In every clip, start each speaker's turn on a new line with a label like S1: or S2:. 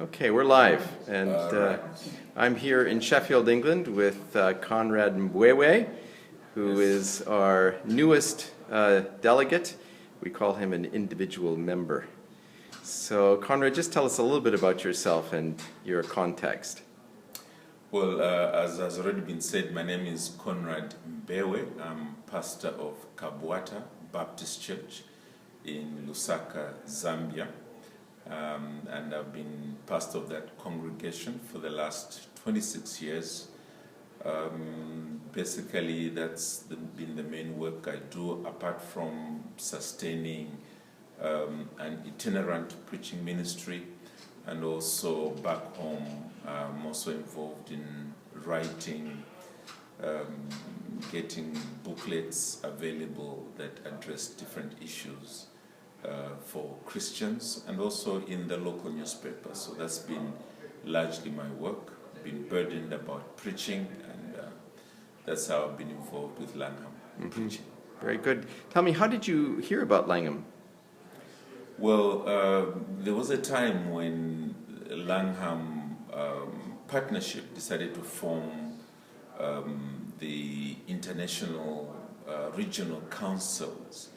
S1: Okay, we're live, and
S2: Right.
S1: I'm here in Sheffield, England, with Conrad Mbewe, who is our newest delegate. We call him an individual member. So, Conrad, just tell us a little bit about yourself and your context.
S2: Well, as has already been said, my name is Conrad Mbewe. I'm pastor of Kabwata Baptist Church in Lusaka, Zambia. And I've been pastor of that congregation for the last 26 years. Basically, that's been the main work I do, apart from sustaining an itinerant preaching ministry. And also back home, I'm also involved in writing, getting booklets available that address different issues for Christians, and also in the local newspaper. So that's been largely my work, been burdened about preaching, and that's how I've been involved with Langham preaching.
S1: Very good. Tell me, how did you hear about Langham?
S2: Well, there was a time when Langham Partnership decided to form the international regional councils,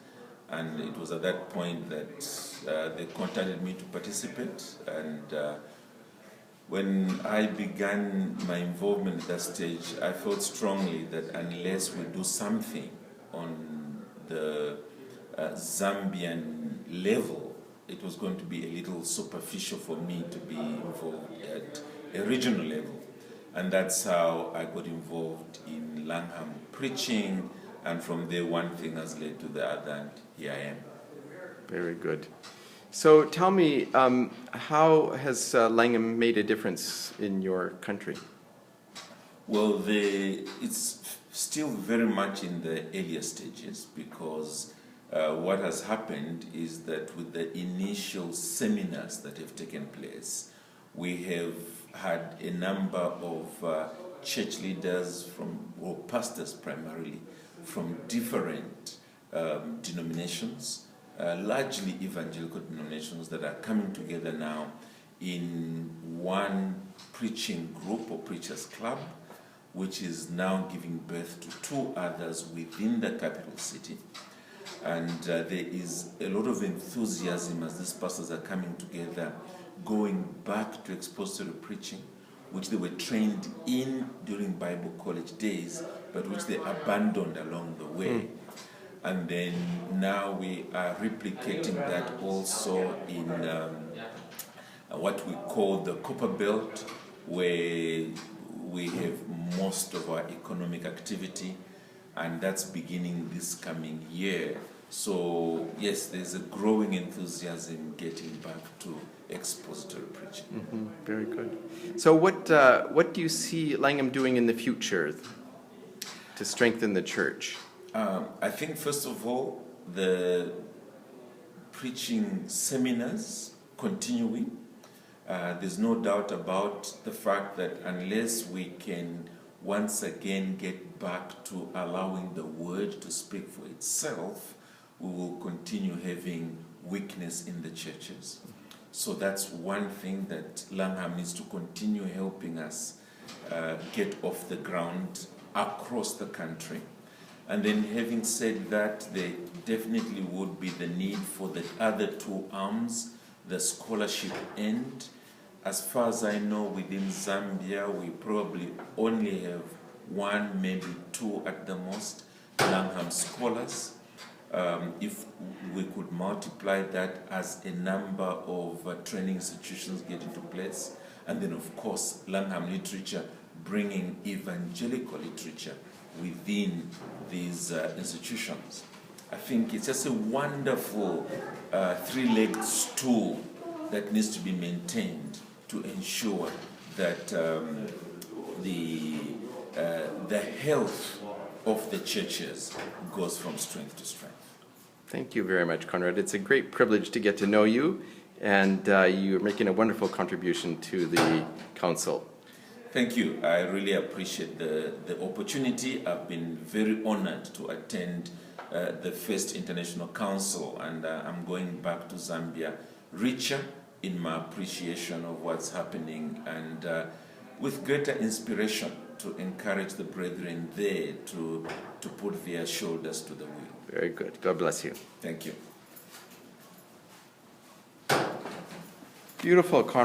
S2: and it was at that point that they contacted me to participate. And when I began my involvement at that stage, I felt strongly that unless we do something on the Zambian level, it was going to be a little superficial for me to be involved at a regional level. And that's how I got involved in Langham preaching, and from there one thing has led to the other, and here I am.
S1: Very good. So tell me, how has Langham made a difference in your country?
S2: Well, it's still very much in the earlier stages, because what has happened is that with the initial seminars that have taken place, we have had a number of church leaders or pastors primarily, from different denominations, largely evangelical denominations, that are coming together now in one preaching group or preachers club, which is now giving birth to two others within the capital city. And there is a lot of enthusiasm as these pastors are coming together, going back to expository preaching, which they were trained in during Bible college days, but which they abandoned along the way. And then now we are replicating that also in what we call the Copper Belt, where we have most of our economic activity, and that's beginning this coming year. So yes, there's a growing enthusiasm getting back to expository preaching.
S1: Very good. So what do you see Langham doing in the future to strengthen the church?
S2: I think, first of all, the preaching seminars continuing. There's no doubt about the fact that unless we can once again get back to allowing the word to speak for itself, we will continue having weakness in the churches. So that's one thing that Langham needs to continue helping us get off the ground across the country. And then, having said that, there definitely would be the need for the other two arms, the scholarship end. As far as I know, within Zambia, we probably only have one, maybe two at the most, Langham scholars. If we could multiply that as a number of training institutions get into place, and then of course Langham literature, bringing evangelical literature within these institutions, I think it's just a wonderful three-legged stool that needs to be maintained to ensure that the health of the churches goes from strength to strength.
S1: Thank you very much, Conrad. It's a great privilege to get to know you, and you're making a wonderful contribution to the council.
S2: Thank you. I really appreciate the opportunity. I've been very honored to attend the first International Council, and I'm going back to Zambia richer in my appreciation of what's happening, and with greater inspiration to encourage the brethren there to put their shoulders to the wheel.
S1: Very good. God bless you.
S2: Thank you.
S1: Beautiful.